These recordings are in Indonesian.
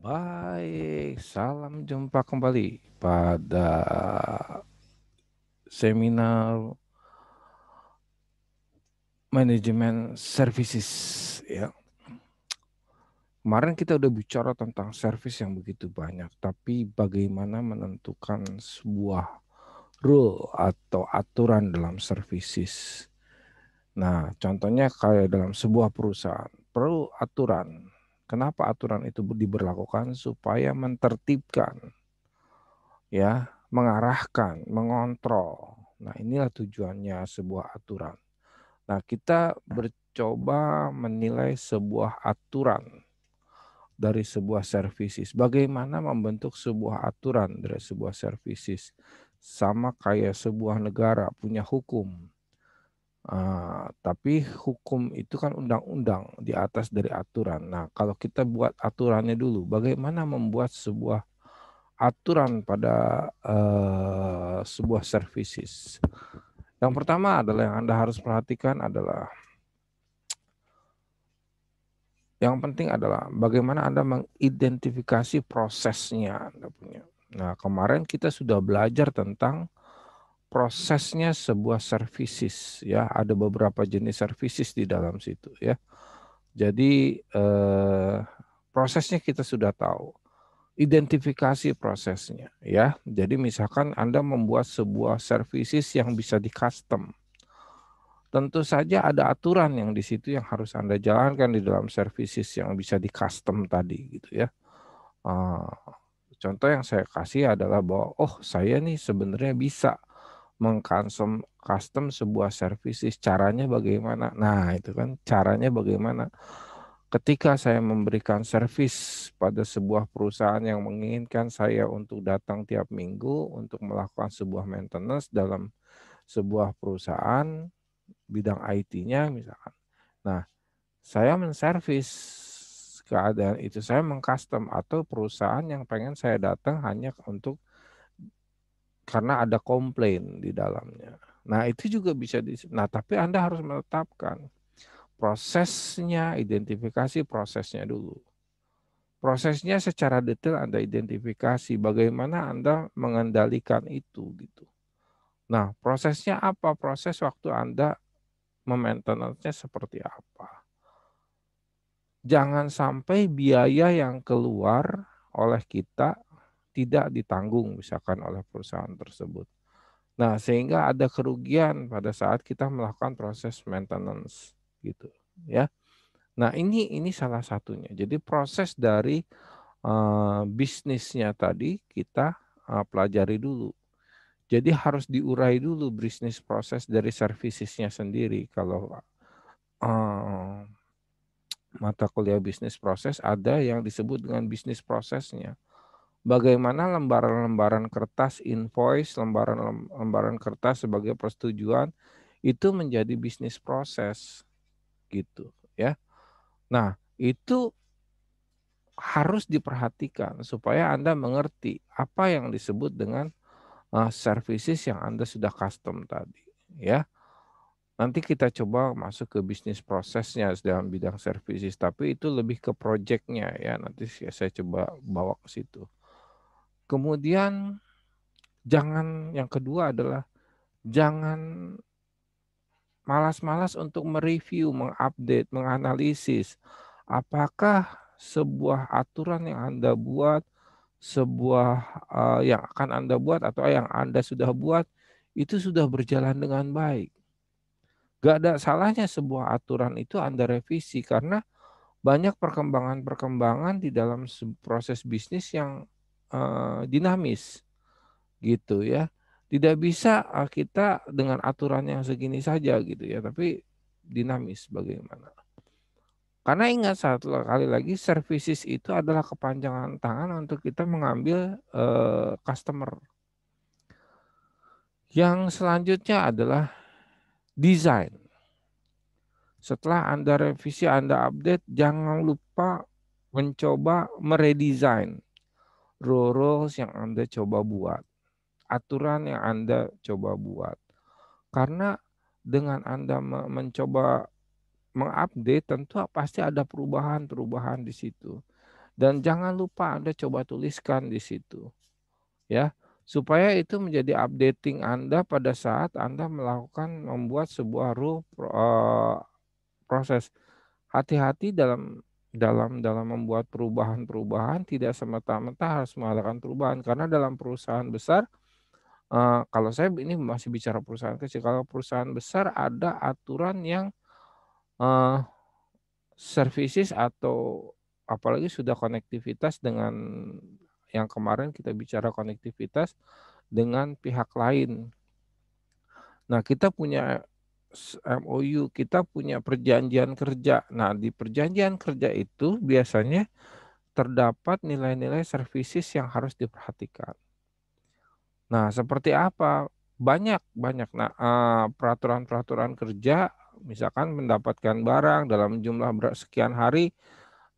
Baik, salam jumpa kembali pada seminar manajemen services ya. Kemarin kita udah bicara tentang service yang begitu banyak, tapi bagaimana menentukan sebuah rule atau aturan dalam services. Nah, contohnya kayak dalam sebuah perusahaan, perlu aturan. Kenapa aturan itu diberlakukan? Supaya mentertibkan, ya, mengarahkan, mengontrol. Nah, inilah tujuannya sebuah aturan. Nah, kita bercoba menilai sebuah aturan dari sebuah services. Bagaimana membentuk sebuah aturan dari sebuah services? Sama kayak sebuah negara punya hukum. Tapi hukum itu kan undang-undang di atas dari aturan. Nah, kalau kita buat aturannya dulu, bagaimana membuat sebuah aturan pada sebuah services. Yang pertama adalah yang Anda harus perhatikan adalah yang penting adalah bagaimana Anda mengidentifikasi prosesnya Anda punya. Nah, kemarin kita sudah belajar tentang prosesnya sebuah services ya, ada beberapa jenis services di dalam situ ya. Jadi prosesnya kita sudah tahu. Identifikasi prosesnya ya. Jadi misalkan Anda membuat sebuah services yang bisa di custom. Tentu saja ada aturan yang di situ yang harus Anda jalankan di dalam services yang bisa di custom tadi gitu ya. Uh, Contoh yang saya kasih adalah bahwa saya nih sebenarnya bisa mengcustom custom sebuah services, caranya bagaimana? Nah, itu kan caranya bagaimana? Ketika saya memberikan servis pada sebuah perusahaan yang menginginkan saya untuk datang tiap minggu untuk melakukan sebuah maintenance dalam sebuah perusahaan bidang IT-nya misalkan. Nah, saya menservis keadaan itu, saya mengcustom atau perusahaan yang pengen saya datang hanya untuk karena ada komplain di dalamnya. Nah, itu juga bisa nah, tapi Anda harus menetapkan prosesnya, identifikasi prosesnya dulu. Prosesnya secara detail Anda identifikasi bagaimana Anda mengendalikan itu gitu. Nah, prosesnya apa? Proses waktu Anda memaintenance-nya seperti apa? Jangan sampai biaya yang keluar oleh kita tidak ditanggung misalkan oleh perusahaan tersebut. Nah, sehingga ada kerugian pada saat kita melakukan proses maintenance gitu, ya. Nah, ini salah satunya. Jadi proses dari bisnisnya tadi kita pelajari dulu. Jadi harus diurai dulu bisnis proses dari servicesnya sendiri. Kalau uh, mata kuliah bisnis proses ada yang disebut dengan bisnis prosesnya. Bagaimana lembaran-lembaran kertas invoice, lembaran-lembaran kertas sebagai persetujuan itu menjadi bisnis proses gitu ya. Nah, itu harus diperhatikan supaya Anda mengerti apa yang disebut dengan services yang Anda sudah custom tadi ya. Nanti kita coba masuk ke bisnis prosesnya dalam bidang services, tapi itu lebih ke projectnya ya. Nanti saya coba bawa ke situ. Kemudian yang kedua adalah jangan malas-malas untuk mereview, mengupdate, menganalisis. Apakah sebuah aturan yang Anda buat, sebuah yang akan Anda buat atau yang Anda sudah buat, itu sudah berjalan dengan baik. Gak ada salahnya sebuah aturan itu Anda revisi karena banyak perkembangan-perkembangan di dalam proses bisnis yang dinamis gitu ya. Tidak bisa kita dengan aturan yang segini saja gitu ya, tapi dinamis bagaimana. Karena ingat satu kali lagi services itu adalah kepanjangan tangan untuk kita mengambil customer. Yang selanjutnya adalah desain. Setelah Anda revisi, Anda update, jangan lupa mencoba meredesign rules yang Anda coba buat, aturan yang Anda coba buat. Karena dengan Anda mencoba mengupdate, tentu pasti ada perubahan-perubahan di situ. Dan jangan lupa Anda coba tuliskan di situ, ya, supaya itu menjadi updating Anda pada saat Anda membuat sebuah proses. Hati-hati dalam membuat perubahan-perubahan, tidak semata-mata harus mengadakan perubahan, karena dalam perusahaan besar, kalau saya ini masih bicara perusahaan kecil, kalau perusahaan besar ada aturan yang, eee, services atau apalagi sudah konektivitas dengan yang kemarin kita bicara konektivitas dengan pihak lain. Nah, kita punya MOU, kita punya perjanjian kerja. Nah, di perjanjian kerja itu biasanya terdapat nilai-nilai services yang harus diperhatikan. Nah, seperti apa? Banyak banyak. Nah, peraturan-peraturan kerja, misalkan mendapatkan barang dalam jumlah sekian hari,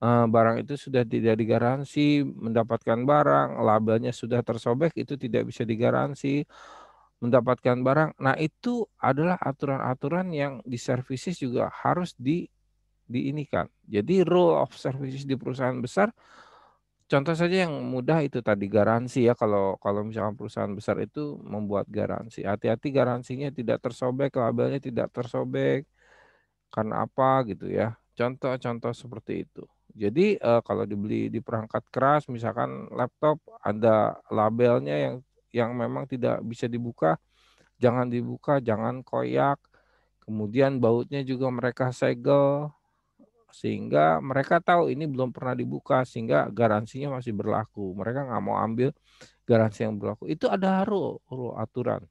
barang itu sudah tidak digaransi, mendapatkan barang, labelnya sudah tersobek, itu tidak bisa digaransi, mendapatkan barang. Nah, itu adalah aturan-aturan yang di services juga harus diinikan. Jadi rule of services di perusahaan besar, contoh saja yang mudah itu tadi garansi ya, kalau kalau misalkan perusahaan besar itu membuat garansi, hati-hati garansinya tidak tersobek, labelnya tidak tersobek, karena apa gitu ya. Contoh-contoh seperti itu. Jadi, kalau dibeli di perangkat keras misalkan laptop ada labelnya yang memang tidak bisa dibuka, jangan dibuka, jangan koyak, kemudian bautnya juga mereka segel, sehingga mereka tahu ini belum pernah dibuka, sehingga garansinya masih berlaku. Mereka nggak mau ambil garansi yang berlaku. Itu ada rule aturan.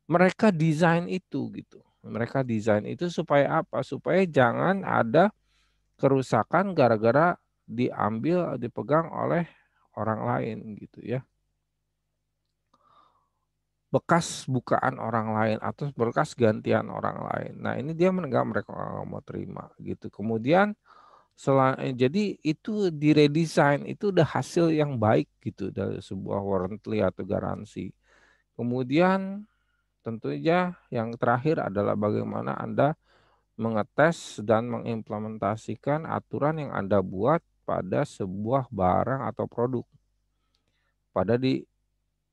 Mereka desain itu gitu. Mereka desain itu supaya apa? Supaya jangan ada kerusakan gara-gara dipegang oleh orang lain gitu ya. Bekas bukaan orang lain atau bekas gantian orang lain. Nah, ini dia mereka nggak mau terima gitu. Kemudian jadi itu diredesain, itu udah hasil yang baik gitu dari sebuah warranty atau garansi. Kemudian tentunya yang terakhir adalah bagaimana Anda mengetes dan mengimplementasikan aturan yang Anda buat pada sebuah barang atau produk. Pada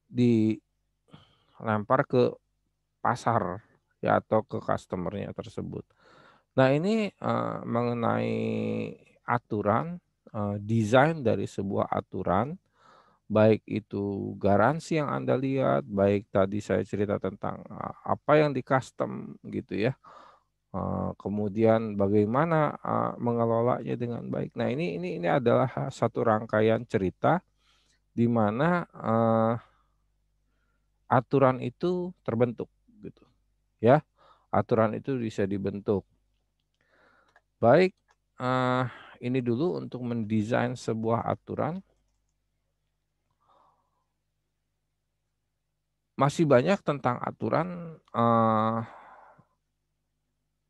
dilempar ke pasar ya atau ke customer-nya tersebut. Nah, ini, mengenai aturan, desain dari sebuah aturan, baik itu garansi yang Anda lihat, baik tadi saya cerita tentang, apa yang di-custom gitu ya, kemudian bagaimana, mengelolanya dengan baik. Nah, ini adalah satu rangkaian cerita di mana, aturan itu terbentuk gitu ya, aturan itu bisa dibentuk. Baik, eee, ini dulu untuk mendesain sebuah aturan. Masih banyak tentang aturan,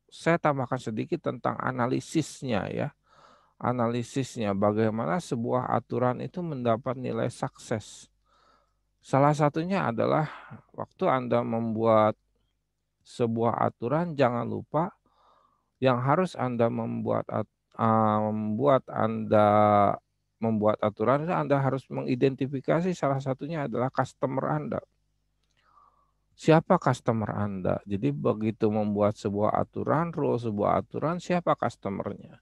saya tambahkan sedikit tentang analisisnya ya, analisisnya bagaimana sebuah aturan itu mendapat nilai sukses. Salah satunya adalah waktu Anda membuat sebuah aturan, jangan lupa yang harus Anda membuat aturan itu Anda harus mengidentifikasi, salah satunya adalah customer Anda. Siapa customer Anda? Jadi begitu membuat sebuah aturan, sebuah aturan, siapa customer-nya?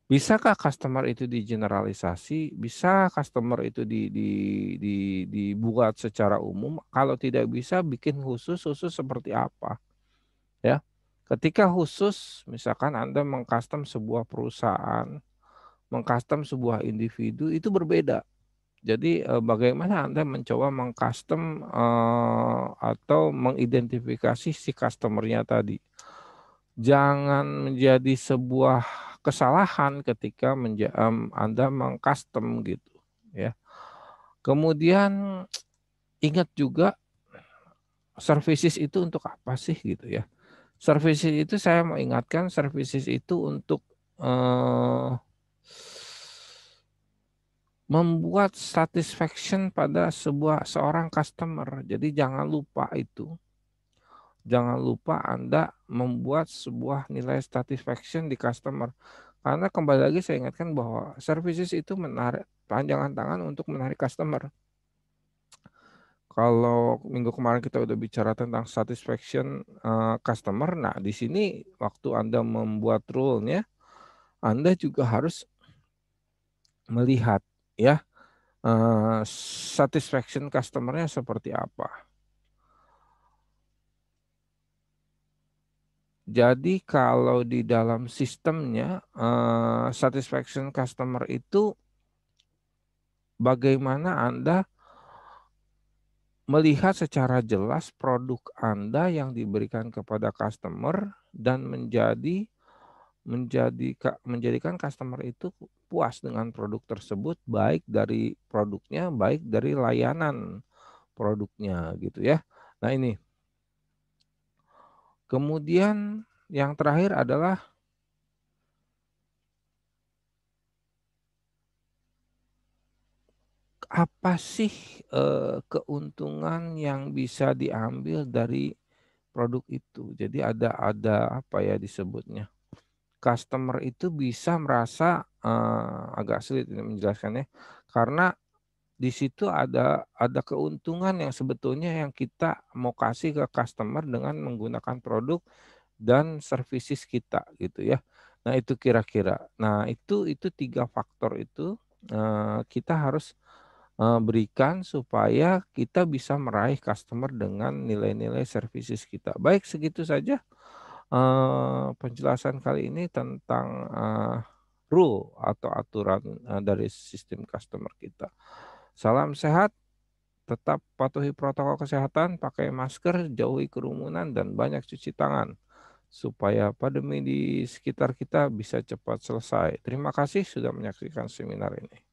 Bisakah customer itu digeneralisasi? Bisa customer itu dibuat secara umum? Kalau tidak bisa, bikin khusus, khusus seperti apa? Ya. Ketika khusus, misalkan Anda mengcustom sebuah perusahaan, mengcustom sebuah individu, itu berbeda. Jadi, bagaimana Anda mencoba mengcustom, atau mengidentifikasi si customer-nya tadi. Jangan menjadi sebuah kesalahan ketika Anda mengcustom gitu, ya. Kemudian ingat juga services itu untuk apa sih gitu ya. Services itu saya mau ingatkan, services itu untuk, eee membuat satisfaction pada seorang customer. Jadi jangan lupa itu. Jangan lupa Anda membuat sebuah nilai satisfaction di customer. Karena kembali lagi saya ingatkan bahwa services itu menarik panjangan tangan untuk menarik customer. Kalau minggu kemarin kita udah bicara tentang satisfaction customer, nah di sini waktu Anda membuat rule-nya, Anda juga harus melihat ya satisfaction customer-nya seperti apa. Jadi kalau di dalam sistemnya satisfaction customer itu bagaimana Anda melihat secara jelas produk Anda yang diberikan kepada customer dan menjadikan customer itu puas dengan produk tersebut, baik dari produknya, baik dari layanan produknya gitu ya. Nah ini, kemudian yang terakhir adalah apa sih keuntungan yang bisa diambil dari produk itu. Jadi ada apa ya disebutnya, customer itu bisa merasa agak sulit ini menjelaskannya, karena di situ ada keuntungan yang sebetulnya yang kita mau kasih ke customer dengan menggunakan produk dan services kita gitu ya. Nah itu kira-kira. Nah itu 3 faktor itu kita harus berikan supaya kita bisa meraih customer dengan nilai-nilai services kita. Baik, segitu saja penjelasan kali ini tentang rule atau aturan dari sistem customer kita. Salam sehat, tetap patuhi protokol kesehatan, pakai masker, jauhi kerumunan, dan banyak cuci tangan supaya pandemi di sekitar kita bisa cepat selesai. Terima kasih sudah menyaksikan seminar ini.